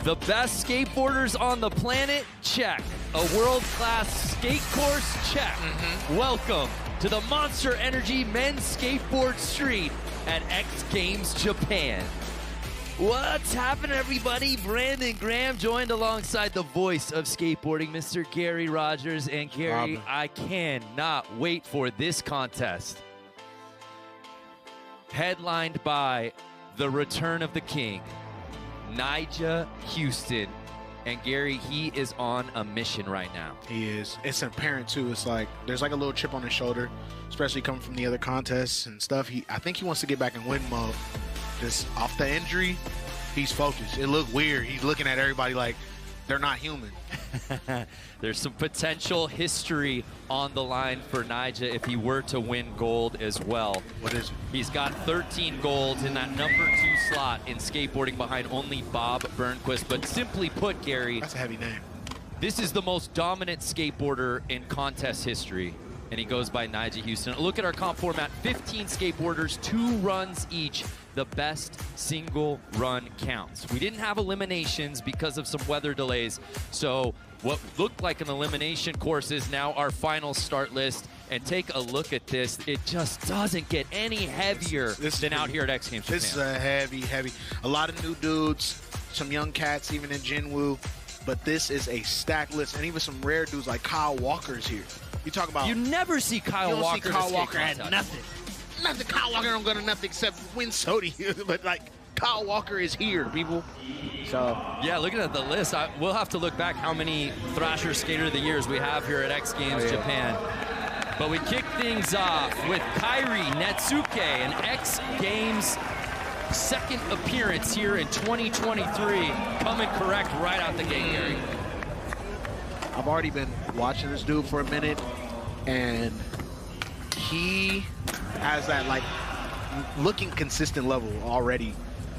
The best skateboarders on the planet? Check. A world-class skate course? Check. Welcome to the Monster Energy Men's Skateboard Street at X Games Japan. What's happening, everybody? Brandon Graham joined alongside the voice of skateboarding, Mr. Gary Rogers. And Gary, I cannot wait for this contest. Headlined by the return of the king, Nyjah Huston. And Gary, he is on a mission right now. He is. It's apparent too. It's like there's like a little chip on his shoulder, especially coming from the other contests and stuff. I think he wants to get back in win mode. Just off the injury, he's focused. It looked weird. He's looking at everybody like they're not human. There's some potential history on the line for Nyjah if he were to win gold as well. What is it? He's got 13 golds in that #2 slot in skateboarding behind only Bob Burnquist. But simply put, Gary, That's a heavy name. This is the most dominant skateboarder in contest history, and he goes by Nyjah Huston. Look at our comp format, 15 skateboarders, 2 runs each. The best single run counts. We didn't have eliminations because of some weather delays, so what looked like an elimination course is now our final start list. And take a look at this. It just doesn't get any heavier than out here at X Games Japan. This is a heavy. A lot of new dudes, some young cats even in Jinwoo. But this is a stacked list, and even some rare dudes like Kyle Walker's here. You talk about... You never see Kyle Walker. You don't see Kyle Walker at nothing. Nothing. Kyle Walker don't go to nothing except win Sodi. But like, Kyle Walker is here, people. So yeah, looking at the list, we'll have to look back how many Thrasher Skater of the Years we have here at X Games Japan. But we kick things off with Kairi Netsuke, an X Games second appearance here in 2023, coming correct right out the gate, Gary. I've already been watching this dude for a minute, and he has that like looking consistent level already.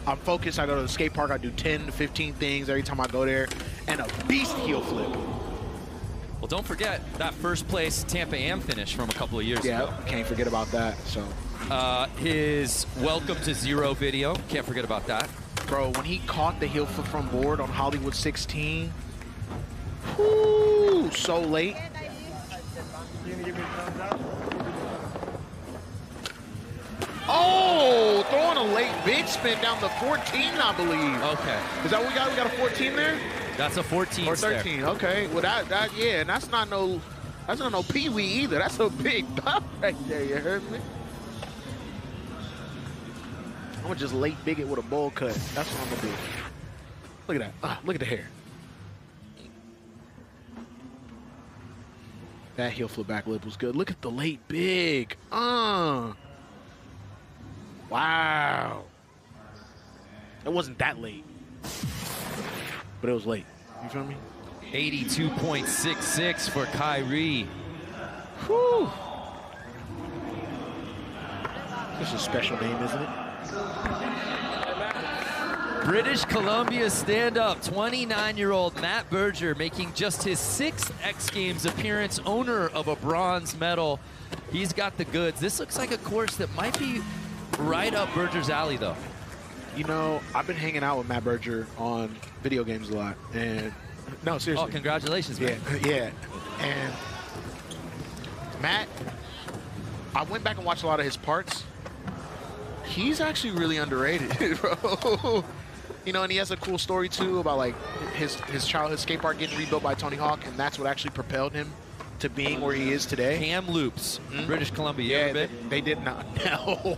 I'm focused. I go to the skate park. I do 10 to 15 things every time I go there, and a beast heel flip. Well, don't forget that first place Tampa Am finish from a couple of years ago. Yeah, can't forget about that. So his Welcome to Zero video, can't forget about that. Bro, when he caught the heel flip from board on Hollywood 16, whoo, so late. Oh, throwing a late big spin down to 14, I believe. Okay. Is that what we got? We got a 14 there? That's a 14 or 13. There. Okay. Well, that yeah, and that's not no pee-wee either. That's a big buff right there. You heard me? I'm gonna just late bigot with a bowl cut. That's what I'm gonna do. Look at that. Look at the hair. That heel flip back lip was good. Look at the late big. Wow. It wasn't that late, but it was late. You feel me? 82.66 for Kairi. Whew. This is a special name, isn't it? British Columbia stand-up, 29-year-old Matt Berger making just his 6th X Games appearance, owner of a bronze medal. He's got the goods. This looks like a course that might be right up Berger's alley, though. You know, I've been hanging out with Matt Berger on video games a lot, and no, seriously. Oh, congratulations, man. Yeah. And Matt, I went back and watched a lot of his parts. He's actually really underrated, bro. You know, and he has a cool story too about like his childhood skate park getting rebuilt by Tony Hawk, and that's what actually propelled him to being where he is today. Kamloops, British Columbia. Yeah, they did not. No.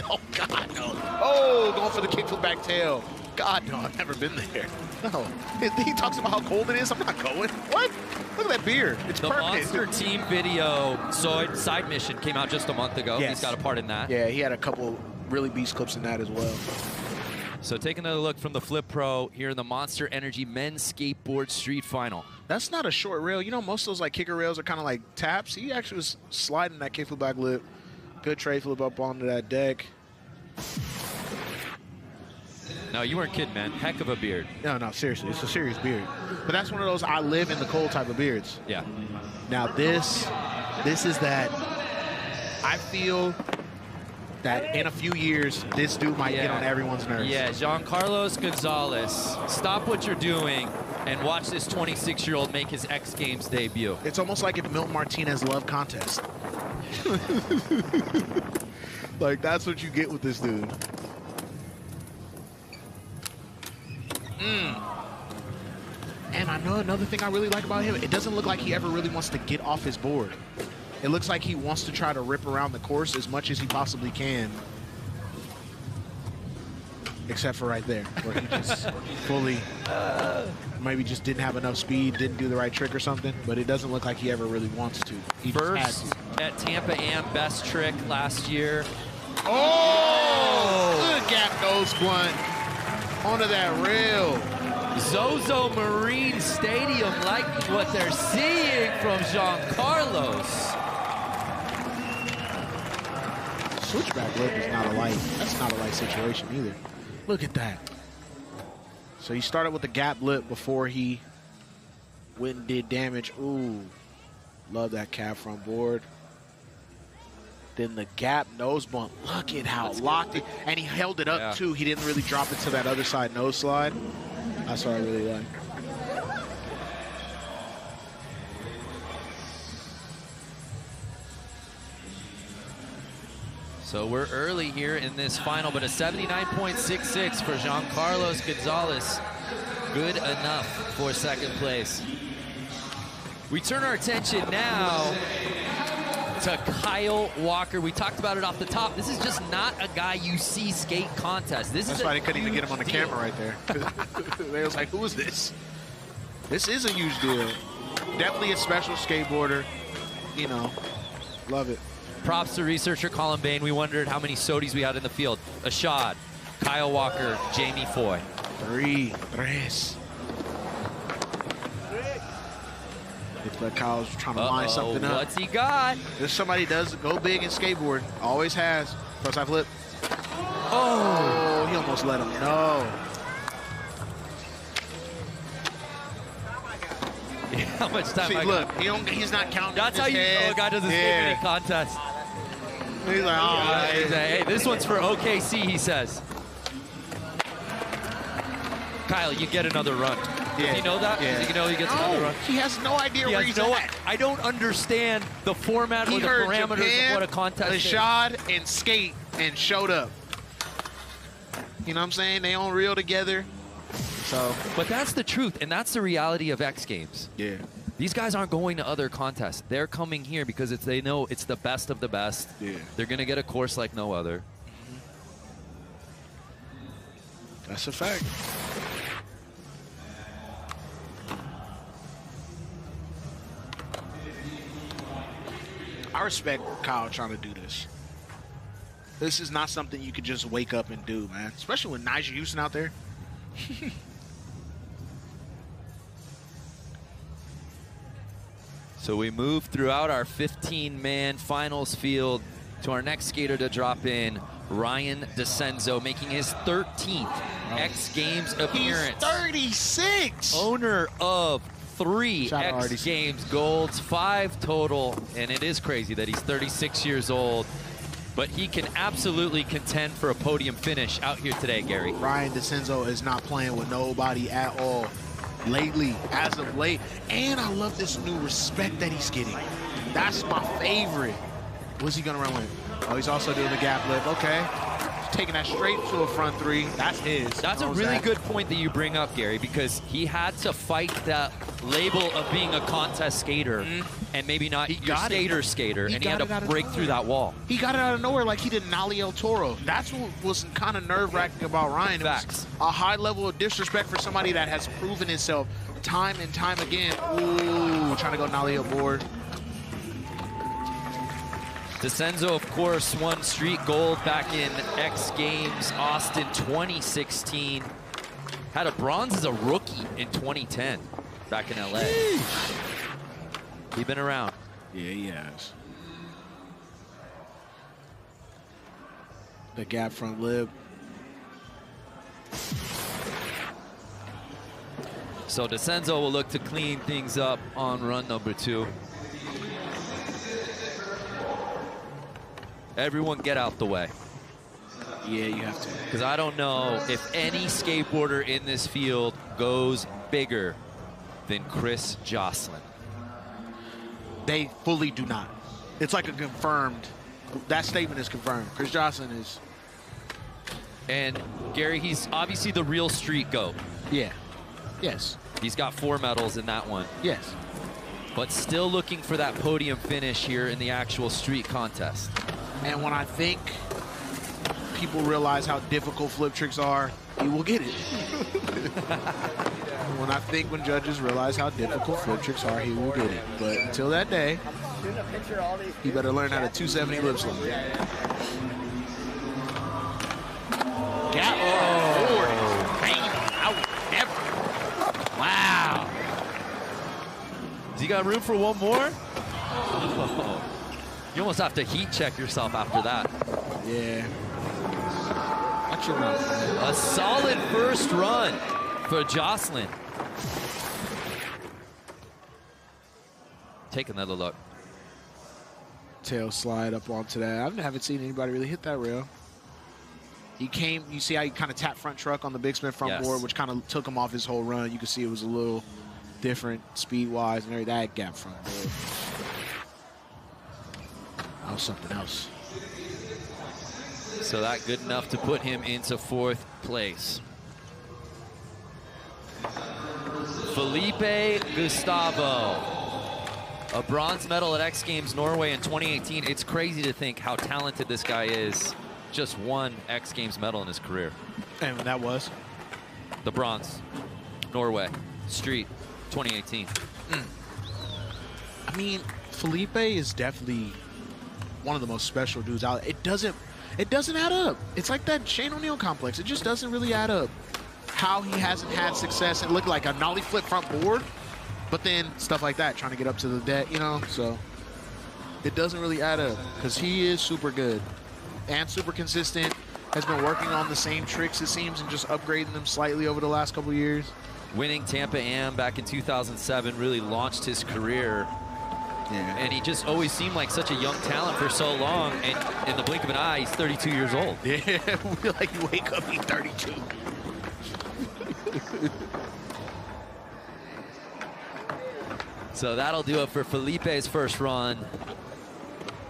Oh, God, no. Oh, going for the kickflip back tail. God, no, I've never been there. No. He talks about how cold it is. I'm not going. What? Look at that beard. It's the perfect. Monster Team video, Side Mission, came out just a month ago. Yes. He's got a part in that. Yeah, he had a couple really beast clips in that as well. So take another look from the Flip Pro here in the Monster Energy Men's Skateboard Street Final. That's not a short rail. You know, most of those like kicker rails are kind of like taps. He actually was sliding that kickflip back lip. Good tray flip up onto that deck. No, you weren't kidding, man. Heck of a beard. No, seriously. It's a serious beard. But that's one of those I live in the cold type of beards. Yeah. Now this is that I feel that in a few years, this dude might get on everyone's nerves. Yeah, Giancarlos Gonzalez, stop what you're doing and watch this 26-year-old make his X Games debut. It's almost like if Milton Martinez loved contest. Like, that's what you get with this dude. And I know another thing I really like about him, it doesn't look like he ever really wants to get off his board. It looks like he wants to try to rip around the course as much as he possibly can. Except for right there, where he just fully, maybe just didn't have enough speed, didn't do the right trick or something, but it doesn't look like he ever really wants to. He First at Tampa Am, best trick last year. Oh! Good gap nose blunt onto that rail. Zozo Marine Stadium liking what they're seeing from Giancarlos. Switchback lip is not a light. That's not a light situation either. Look at that. So he started with the gap lip before he went and did damage. Ooh, love that cab front board. Then the gap nose bump. Look at how locked it, and he held it up too. He didn't really drop it to that other side nose slide. That's what I really like. So we're early here in this final, but a 79.66 for Giancarlos Gonzalez. Good enough for second place. We turn our attention now to Kyle Walker. We talked about it off the top. This is just not a guy you see skate contest. That's why they couldn't even get him on the camera right there. They was like, who is this? This is a huge deal. Definitely a special skateboarder. You know, love it. Props to researcher Colin Bain. We wondered how many Sodis we had in the field. Ashad, Kyle Walker, Jamie Foy. Tres. Looks like Kyle's trying to line something up. What's he got? If somebody does go big in skateboard, always has. First side flip. Oh, he almost let him know. How much time? See, look, he's not counting. That's how a guy does a skateboarding contest. He's like, oh, hey, this one's for OKC, he says. Kyle, you get another run. Yeah. Does he know that? Yeah. Does he know he gets another run? He has no idea where he's at. I don't understand the format or the parameters of what a contest is. Ashad and skate and showed up. You know what I'm saying? They on reel together. So. But that's the truth, and that's the reality of X Games. Yeah. These guys aren't going to other contests. They're coming here because they know it's the best of the best. Yeah. They're going to get a course like no other. That's a fact. I respect Kyle trying to do this. This is not something you could just wake up and do, man. Especially with Nigel Houston out there. So we move throughout our 15-man finals field to our next skater to drop in, Ryan DeCenzo, making his 13th X Games appearance. He's 36! Owner of 3 Shout X Games golds, 5 total, and it is crazy that he's 36 years old, but he can absolutely contend for a podium finish out here today, Gary. Ryan DeCenzo is not playing with nobody at all lately, as of late. And I love this new respect that he's getting. That's my favorite. What's he gonna run with? Oh, he's also doing the gap lip. Okay. Taking that straight to a front 3. That's his. That's a really good point that you bring up, Gary, because he had to fight that label of being a contest skater and maybe not your skater, and he had to break through that wall. He got it out of nowhere like he did Nali El Toro. That's what was kind of nerve-wracking about Ryan. Facts. It was a high level of disrespect for somebody that has proven himself time and time again. Ooh, trying to go Nali El board. DeCenzo, of course, won street gold back in X Games Austin 2016. Had a bronze as a rookie in 2010 back in LA. He's been around. Yeah, he has. The gap front lip. So DeCenzo will look to clean things up on run number 2. Everyone get out the way. Yeah, you have to. Because I don't know if any skateboarder in this field goes bigger than Chris Joslin. They fully do not. It's like a confirmed, that statement is confirmed. Chris Joslin is. And Gary, he's obviously the real street GOAT. Yeah. Yes. He's got 4 medals in that one. Yes. But still looking for that podium finish here in the actual street contest. And when I think people realize how difficult flip tricks are, he will get it. When judges realize how difficult flip tricks are, he will get it. But until that day, he better learn how to 270 lip slide. I would never. Wow. Has he got room for one more? Oh. You almost have to heat check yourself after that. Yeah. Watch your mouth. A solid first run for Joslin. Take another look. Tail slide up onto that. I haven't seen anybody really hit that rail. He came, you see how he kind of tapped front truck on the big spin front board, which kind of took him off his whole run. You can see it was a little different speed-wise and everything. That gap front board. That was something else. So that good enough to put him into 4th place. Felipe Gustavo, a bronze medal at X Games Norway in 2018. It's crazy to think how talented this guy is. Just 1 X Games medal in his career. And that was? The bronze, Norway, street, 2018. I mean, Felipe is definitely one of the most special dudes out. It doesn't add up. It's like that Shane O'Neill complex. It just doesn't really add up. How he hasn't had success and looked like a nollie flip front board, but then stuff like that, trying to get up to the deck, you know? So it doesn't really add up because he is super good and super consistent. Has been working on the same tricks, it seems, and just upgrading them slightly over the last couple years. Winning Tampa Am back in 2007 really launched his career. Yeah. And he just always seemed like such a young talent for so long. And in the blink of an eye, he's 32 years old. Yeah, like you wake up, he's 32. So that'll do it for Felipe's first run.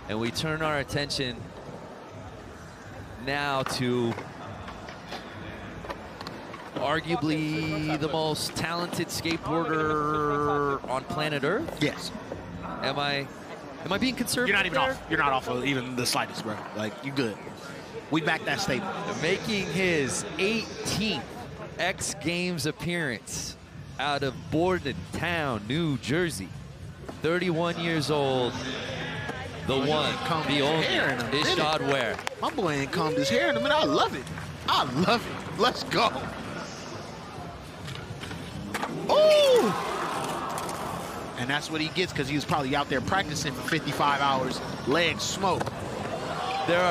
And we turn our attention now to arguably the most talented skateboarder on planet Earth. Yes. Am I being conservative? You're not even there? off. You're not off of even the slightest, bro. Like, you good. We back that statement. Making his 18th X Games appearance out of Bordentown, New Jersey. 31 years old. The one, the only, Ishad Ware. My boy ain't combed his hair in a minute. I love it. I love it. Let's go. Ooh! And that's what he gets because he was probably out there practicing for 55 hours. Legs smoke. There are